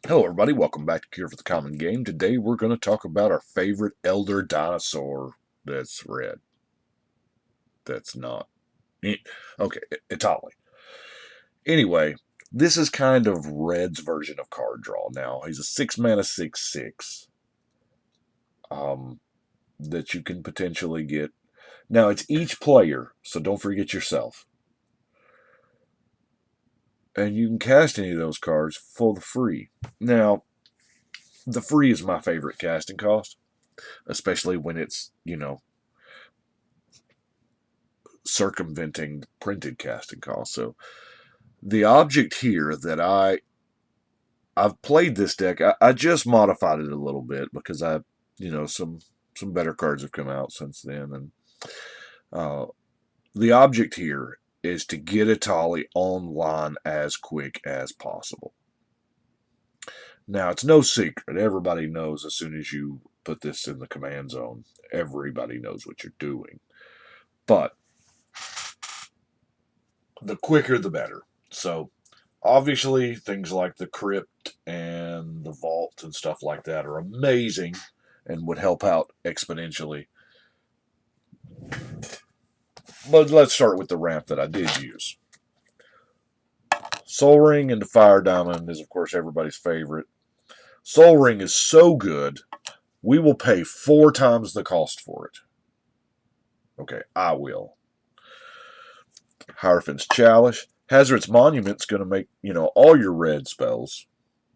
Hello, everybody. Welcome back to Cure for the Common Game. Today, we're going to talk about our favorite elder dinosaur that's red. That's not. Okay, Etali. Anyway, this is kind of Red's version of card draw. Now, he's a 6 mana 6/6 um, that you can potentially get. Now, it's each player, so don't forget yourself. And you can cast any of those cards for the free. Now, the free is my favorite casting cost, especially when it's, circumventing printed casting costs. So the object here that I've played this deck. I just modified it a little bit because some better cards have come out since then, and uh, the object here is to get Etali online as quick as possible. Now it's no secret; everybody knows as soon as you put this in the command zone, everybody knows what you're doing. But the quicker the better. So obviously things like the crypt and the vault and stuff like that are amazing and would help out exponentially. But let's start with the ramp that I did use. Soul Ring into Fire Diamond is, of course, everybody's favorite. Soul Ring is so good, we will pay 4 times the cost for it. Okay, I will. Hierophant's Chalice. Hazard's Monument's going to make, all your red spells,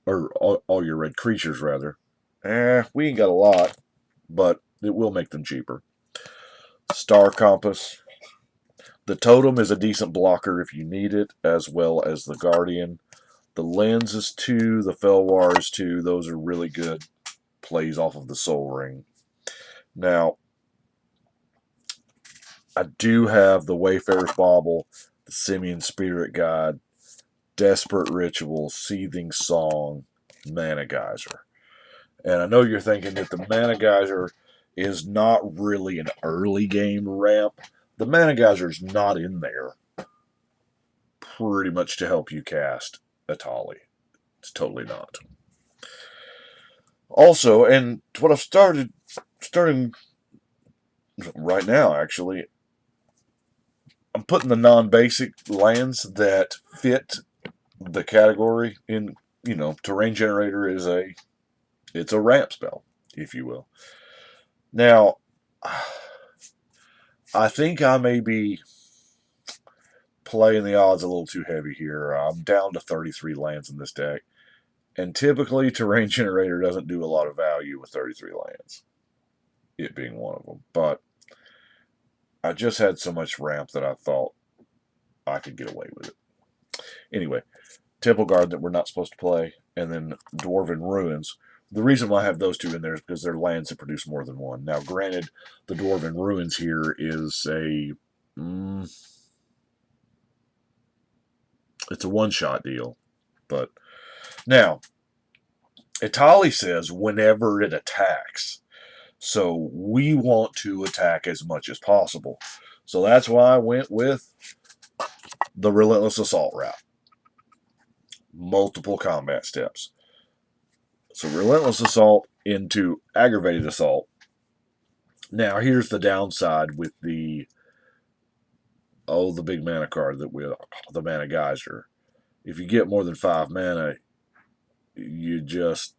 or all your red creatures, rather. We ain't got a lot, but it will make them cheaper. Star Compass. The Totem is a decent blocker if you need it, as well as the Guardian. The Lens is 2, the Felwar is 2. Those are really good plays off of the Soul Ring. Now, I do have the Wayfarer's Bauble, the Simian Spirit Guide, Desperate Ritual, Seething Song, Manna Geyser. And I know you're thinking that the Manna Geyser is not really an early game ramp. The Manna Geyser is not in there pretty much to help you cast Etali. It's totally not. Also, and what I've starting right now actually, I'm putting the non-basic lands that fit the category in. Terrain Generator it's a ramp spell, if you will. Now, I think I may be playing the odds a little too heavy here. I'm down to 33 lands in this deck, and typically Terrain Generator doesn't do a lot of value with 33 lands, it being one of them. But I just had so much ramp that I thought I could get away with it. Anyway, Temple Guard that we're not supposed to play, and then Dwarven Ruins. The reason why I have those two in there is because they're lands that produce more than one. Now, granted, the Dwarven Ruins here is it's a one-shot deal. But now, Etali says whenever it attacks. So we want to attack as much as possible. So that's why I went with the Relentless Assault route. Multiple combat steps. So Relentless Assault into Aggravated Assault. Now here's the downside with the big mana card that with the Manna Geyser. If you get more than 5 mana, you just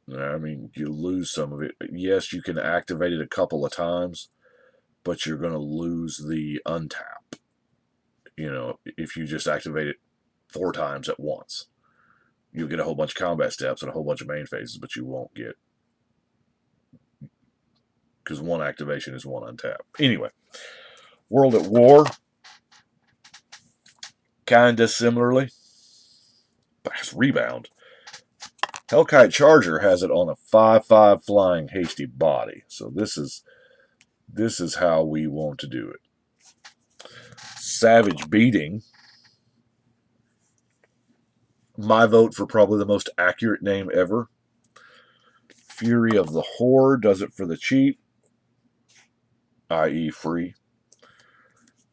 you lose some of it. Yes, you can activate it a couple of times, but you're going to lose the untap. If you just activate it 4 times at once, you'll get a whole bunch of combat steps and a whole bunch of main phases, but you won't get, because one activation is one untap. Anyway, World at War, kind of similarly. Fast Rebound. Hellkite Charger has it on a 5/5 flying hasty body. So this is how we want to do it. Savage Beating. My vote for probably the most accurate name ever. Fury of the Horde does it for the cheap, i.e. free.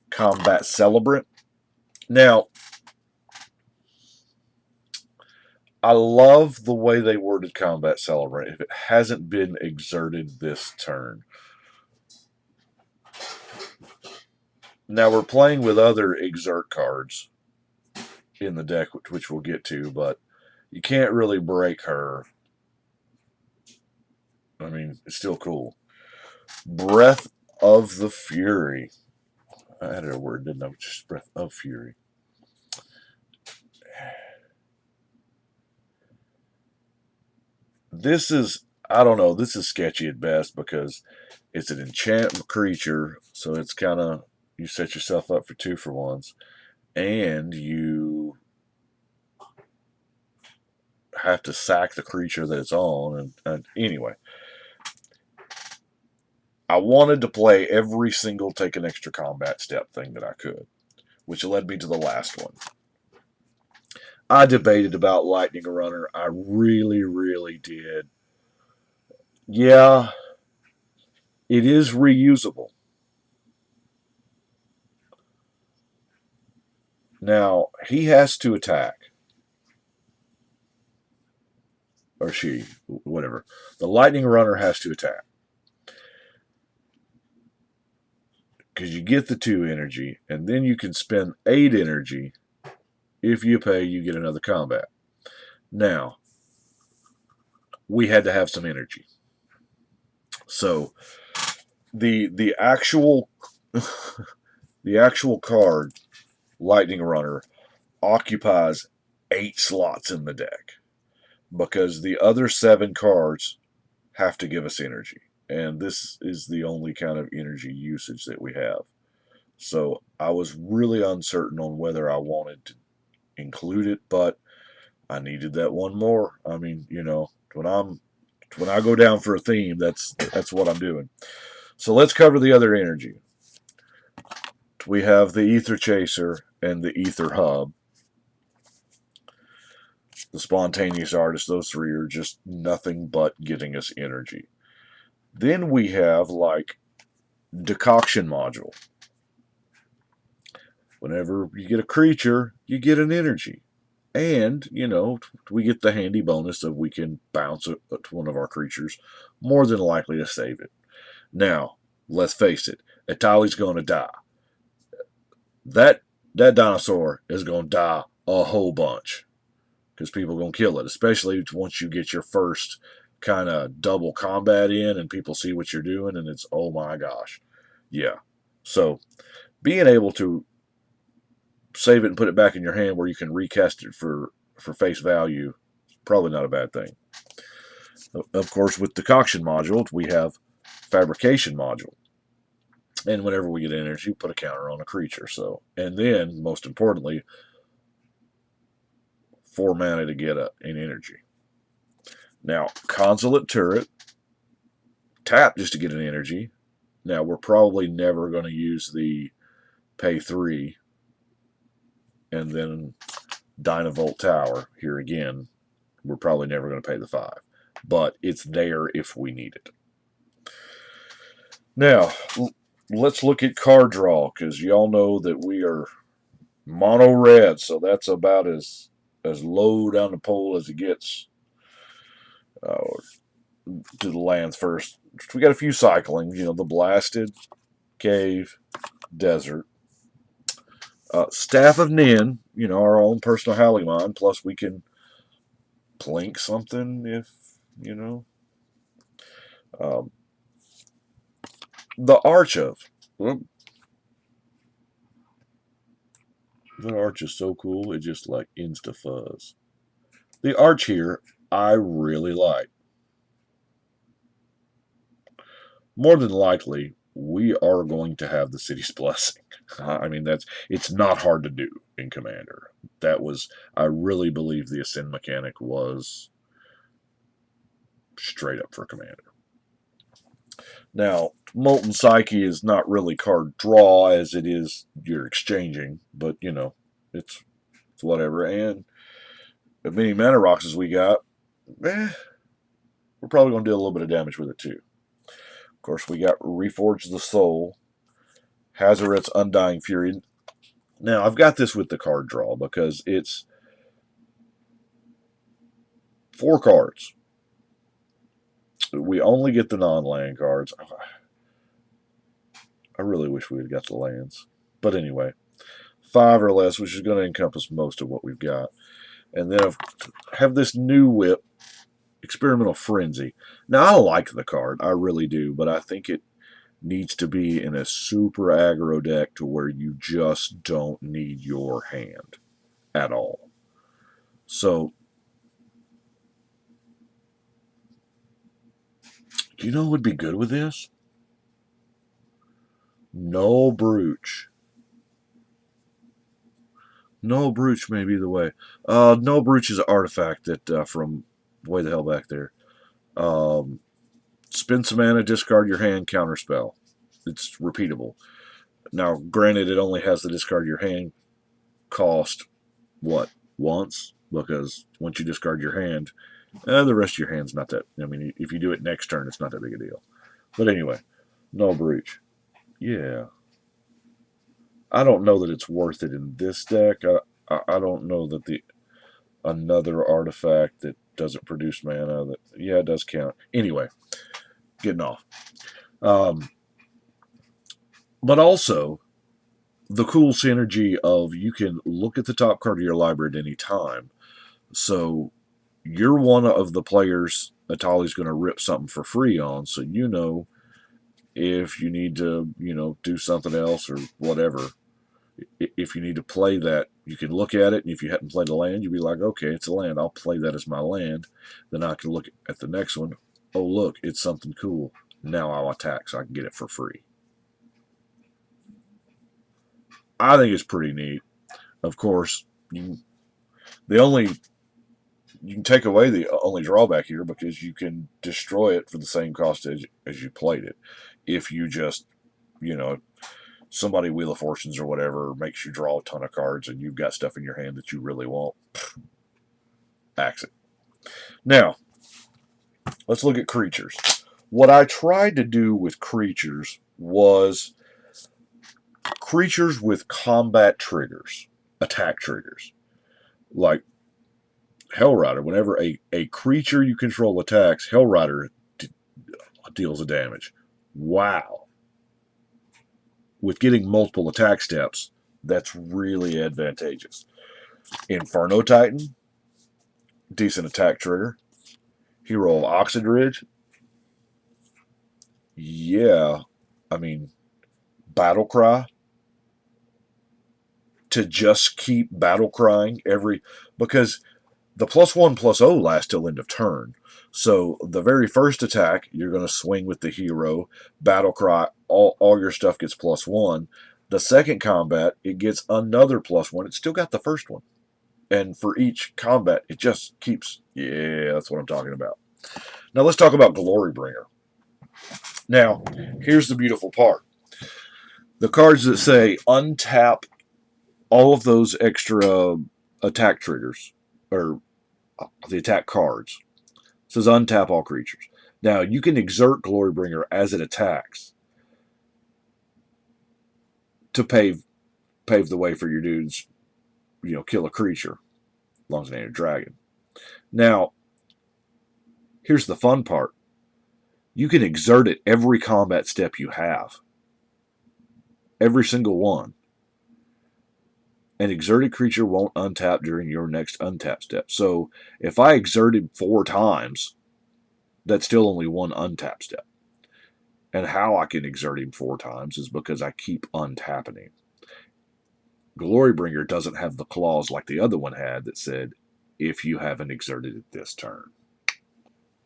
Combat Celebrant. Now, I love the way they worded Combat Celebrant if it hasn't been exerted this turn. Now we're playing with other exert cards in the deck, which we'll get to, but you can't really break her. I mean, it's still cool. Breath of the Fury. I added a word, didn't I? Just Breath of Fury. This is, I don't know, this is sketchy at best because it's an enchantment creature, so it's kind of, you set yourself up for 2-for-1s, and you have to sack the creature that it's on. And anyway, I wanted to play every single take an extra combat step thing that I could, which led me to the last one. I debated about Lightning Runner. I really, really did. Yeah, it is reusable. Now, he has to attack. Or she, whatever. The Lightning Runner has to attack. Because you get the 2 energy, and then you can spend 8 energy. If you pay, you get another combat. Now, we had to have some energy. So, the actual the actual card, Lightning Runner, occupies 8 slots in the deck. Because the other 7 cards have to give us energy. And this is the only kind of energy usage that we have. So I was really uncertain on whether I wanted to include it, but I needed that one more. I mean, you know, when I go down for a theme, that's what I'm doing. So let's cover the other energy. We have the Ether Chaser and the Ether Hub. The Spontaneous Artist, those 3 are just nothing but getting us energy. Then we have like Decoction Module. Whenever you get a creature, you get an energy. And, you know, we get the handy bonus of we can bounce to one of our creatures, more than likely to save it. Now, let's face it, Etali's going to die. That dinosaur is going to die a whole bunch because people are going to kill it, especially once you get your first kind of double combat in and people see what you're doing and it's, oh my gosh. Yeah. So being able to save it and put it back in your hand where you can recast it for face value, probably not a bad thing. Of course, with Decoction Module, we have Fabrication Module. And whenever we get energy, put a counter on a creature. So, and then, most importantly, 4 mana to get an energy. Now, Consulate Turret, tap just to get an energy. Now, we're probably never going to use the pay 3 and then Dynavolt Tower here again. We're probably never going to pay the 5. But it's there if we need it. Now, let's look at card draw, because y'all know that we are mono red, so that's about as low down the pole as it gets. To the lands first. We got a few cycling, you know, the Blasted, Cave, Desert. Staff of Nin, you know, our own personal Halimon, plus we can plink something if, you know. The Arch of. The Arch is so cool, it just like insta-fuzz. The Arch here, I really like. More than likely, we are going to have the City's Blessing. I mean, it's not hard to do in Commander. I really believe the Ascend mechanic was straight up for Commander. Now, Molten Psyche is not really card draw as it is you're exchanging, but, you know, it's whatever. And as many mana rocks as we got, we're probably going to do a little bit of damage with it too. Of course, we got Reforge the Soul, Hazoret's Undying Fury. Now, I've got this with the card draw because it's 4 cards. We only get the non-land cards. I really wish we had got the lands. But anyway, 5 or less, which is going to encompass most of what we've got. And then have this new whip, Experimental Frenzy. Now, I like the card. I really do. But I think it needs to be in a super aggro deck to where you just don't need your hand at all. So, do you know what would be good with this? No Brooch. No Brooch may be the way. No Brooch is an artifact that from way the hell back there. Spend some mana, discard your hand, counterspell. It's repeatable. Now, granted, it only has the discard your hand cost, what, once? Because once you discard your hand, the rest of your hand's not that. I mean, if you do it next turn, it's not that big a deal. But anyway, no Breach. Yeah. I don't know that it's worth it in this deck. I don't know that another artifact that doesn't produce mana, that, yeah, it does count. Anyway, getting off. But also, the cool synergy of you can look at the top card of your library at any time. So you're one of the players Etali's going to rip something for free on, so you know if you need to, do something else or whatever. If you need to play that, you can look at it, and if you hadn't played a land, you'd be like, okay, it's a land. I'll play that as my land. Then I can look at the next one. Oh, look, it's something cool. Now I'll attack so I can get it for free. I think it's pretty neat. Of course, you can take away the only drawback here because you can destroy it for the same cost as you played it. If you just, somebody Wheel of Fortunes or whatever makes you draw a ton of cards and you've got stuff in your hand that you really want, axe it. Now, let's look at creatures. What I tried to do with creatures was creatures with combat triggers, attack triggers. Like Hellrider, whenever a creature you control attacks, Hellrider deals a damage. Wow. With getting multiple attack steps, that's really advantageous. Inferno Titan, decent attack trigger. Hero of Oxenridge, yeah. I mean, Battle Cry, to just keep battle crying because the +1/+0 lasts till end of turn. So the very first attack, you're going to swing with the hero, battle cry, all your stuff gets +1. The second combat, it gets another +1. It's still got the first one. And for each combat, it just keeps, yeah, that's what I'm talking about. Now let's talk about Glorybringer. Now, here's the beautiful part. The cards that say untap all of those extra attack triggers, or the attack cards, it says untap all creatures. Now, you can exert Glorybringer as it attacks to pave the way for your dudes, kill a creature, as long as it ain't a dragon. Now, here's the fun part. You can exert it every combat step you have. Every single one. An exerted creature won't untap during your next untap step. So if I exerted 4 times, that's still only one untap step. And how I can exert him 4 times is because I keep untapping him. Glorybringer doesn't have the clause like the other one had that said, if you haven't exerted it this turn.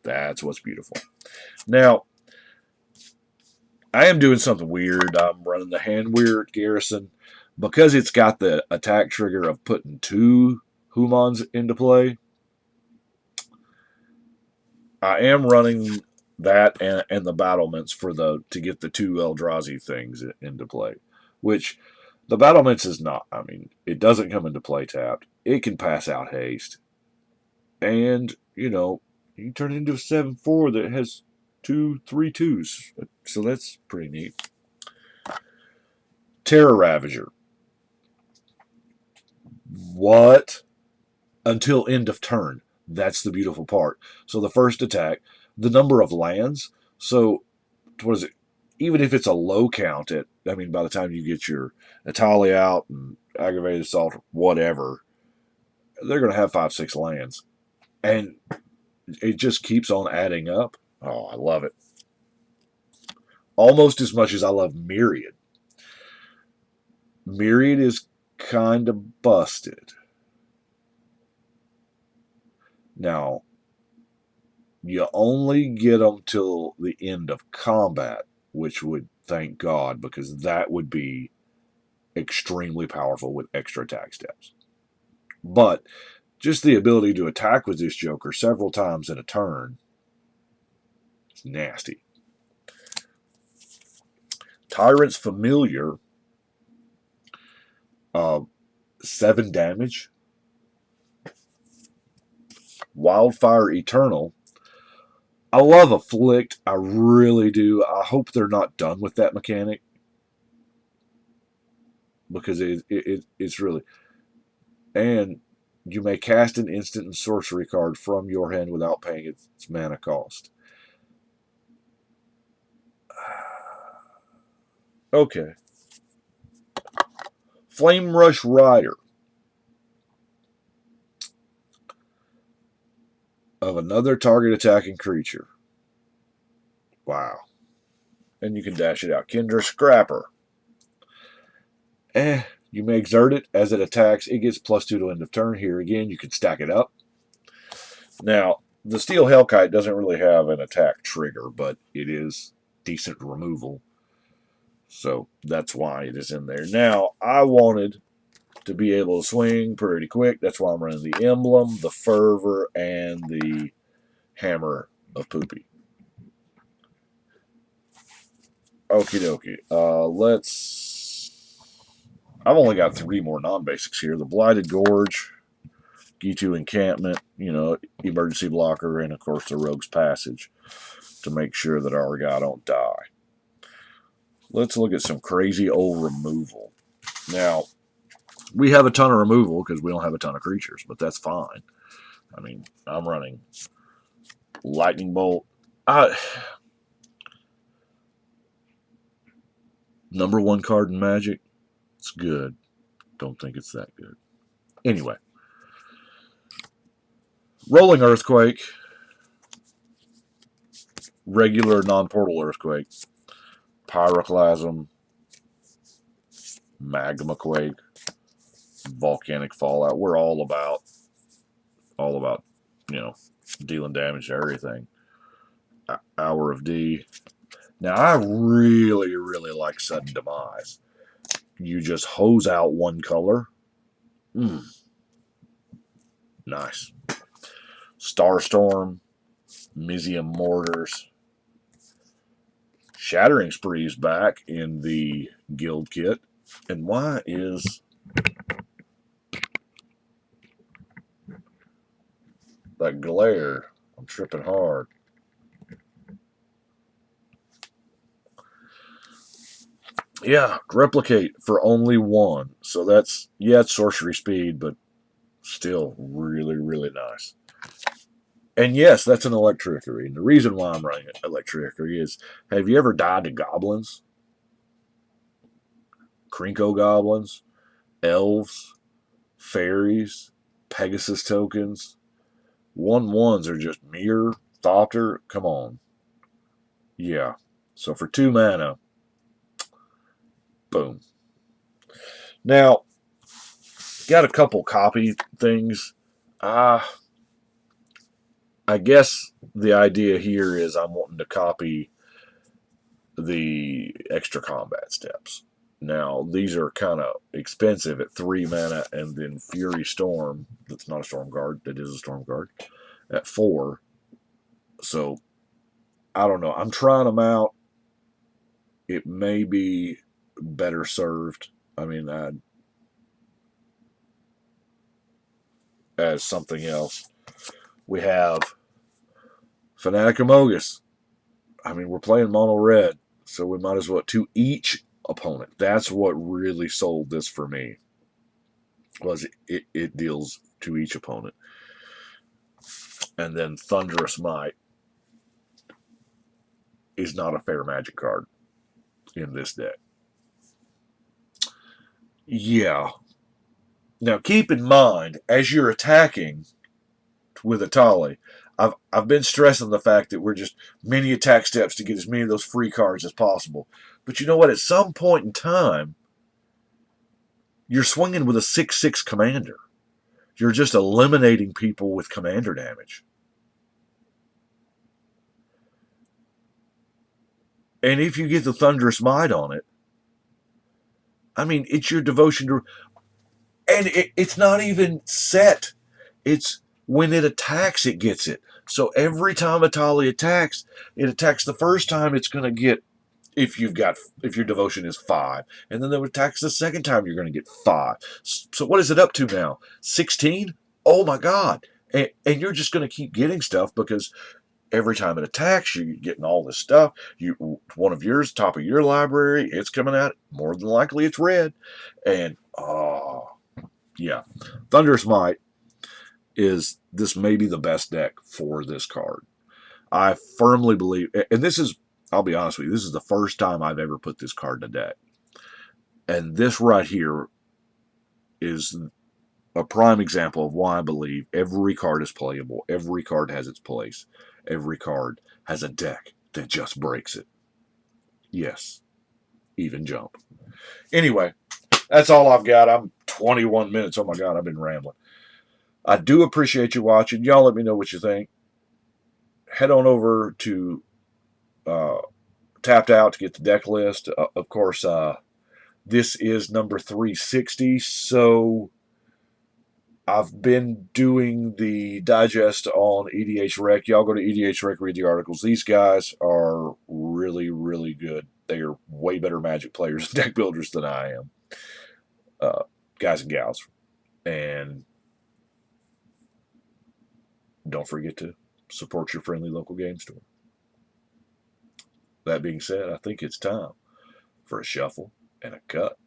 That's what's beautiful. Now, I am doing something weird. I'm running the hand weird garrison. Because it's got the attack trigger of putting 2 Humans into play, I am running that and the battlements to get the 2 Eldrazi things into play. Which the battlements is not. I mean, it doesn't come into play tapped. It can pass out haste. And, you can turn it into a 7/4 that has 2 3/2s. So that's pretty neat. Terror Ravager. What? Until end of turn. That's the beautiful part. So the first attack, the number of lands. So what is it? Even if it's a low count, I mean, by the time you get your Etali out and aggravated assault, whatever, they're going to have 5, 6 lands, and it just keeps on adding up. Oh, I love it almost as much as I love Myriad. Myriad is kind of busted. Now, you only get them till the end of combat, which would, thank God, because that would be extremely powerful with extra attack steps. But just the ability to attack with this Joker several times in a turn, it's nasty. Tyrant's Familiar, 7 damage. Wildfire Eternal. I love Afflict. I really do. I hope they're not done with that mechanic, because it's really. And you may cast an instant and sorcery card from your hand without paying its mana cost. Okay. Flame Rush Rider. Of another target attacking creature. Wow. And you can dash it out. Kendra Scrapper. You may exert it as it attacks. It gets +2 to end of turn. Here again, you can stack it up. Now, the Steel Hellkite doesn't really have an attack trigger, but it is decent removal. So that's why it is in there. Now, I wanted to be able to swing pretty quick. That's why I'm running the Emblem, the Fervor, and the Hammer of Poopy. Okie dokie. I've only got 3 more non-basics here. The Blighted Gorge, Gitu Encampment, Emergency Blocker, and of course the Rogue's Passage to make sure that our guy don't die. Let's look at some crazy old removal. Now, we have a ton of removal because we don't have a ton of creatures, but that's fine. I mean, I'm running Lightning Bolt. Number 1 card in Magic. It's good. Don't think it's that good. Anyway. Rolling Earthquake. Regular non-portal Earthquake. Pyroclasm. Magma Quake. Volcanic Fallout. We're all about, dealing damage to everything. Hour of D. Now, I really, really like Sudden Demise. You just hose out 1 color. Nice. Starstorm. Mizium Mortars. Shattering Spree's back in the guild kit. And why is that glare? I'm tripping hard. Yeah, replicate for only 1. So that's, it's sorcery speed, but still really, really nice. And yes, that's an Electricity. And the reason why I'm running Electricity is, have you ever died to goblins? Krinko goblins, elves, fairies, Pegasus tokens. 1/1s are just Mirror, Thopter. Come on. Yeah. So for 2 mana, boom. Now, got a couple copy things. I guess the idea here is I'm wanting to copy the extra combat steps. Now, these are kind of expensive at 3 mana, and then Fury Storm, that's not a Storm Guard, that is a Storm Guard, at 4. So, I don't know. I'm trying them out. It may be better served. I mean, as something else. We have Fanatic Amogus. I mean, we're playing mono red, so we might as well to each opponent. That's what really sold this for me. Was it deals to each opponent. And then Thunderous Might is not a fair Magic card in this deck. Yeah. Now keep in mind, as you're attacking with Etali, I've been stressing the fact that we're just many attack steps to get as many of those free cards as possible. But you know what? At some point in time, you're swinging with a 6/6 commander. You're just eliminating people with commander damage. And if you get the Thunderous Might on it, I mean, it's your devotion to. And it's not even set. It's when it attacks, it gets it. So every time Etali attacks, it attacks the first time, it's going to get, if your devotion is 5. And then it attacks the second time, you're going to get 5. So what is it up to now? 16? Oh my God. And you're just going to keep getting stuff because every time it attacks, you're getting all this stuff. One of yours, top of your library, it's coming out. More than likely, it's red. And yeah, Thunderous Might is this may be the best deck for this card. I firmly believe, and this is, I'll be honest with you, this is the first time I've ever put this card in a deck. And this right here is a prime example of why I believe every card is playable. Every card has its place. Every card has a deck that just breaks it. Yes, even Jump. Anyway, that's all I've got. I'm 21 minutes. Oh my God, I've been rambling. I do appreciate you watching. Y'all let me know what you think. Head on over to Tapped Out to get the deck list. Of course, this is number 360. So I've been doing the digest on EDH Rec. Y'all go to EDH Rec, read the articles. These guys are really, really good. They are way better Magic players and deck builders than I am. Guys and gals. And don't forget to support your friendly local game store. That being said, I think it's time for a shuffle and a cut.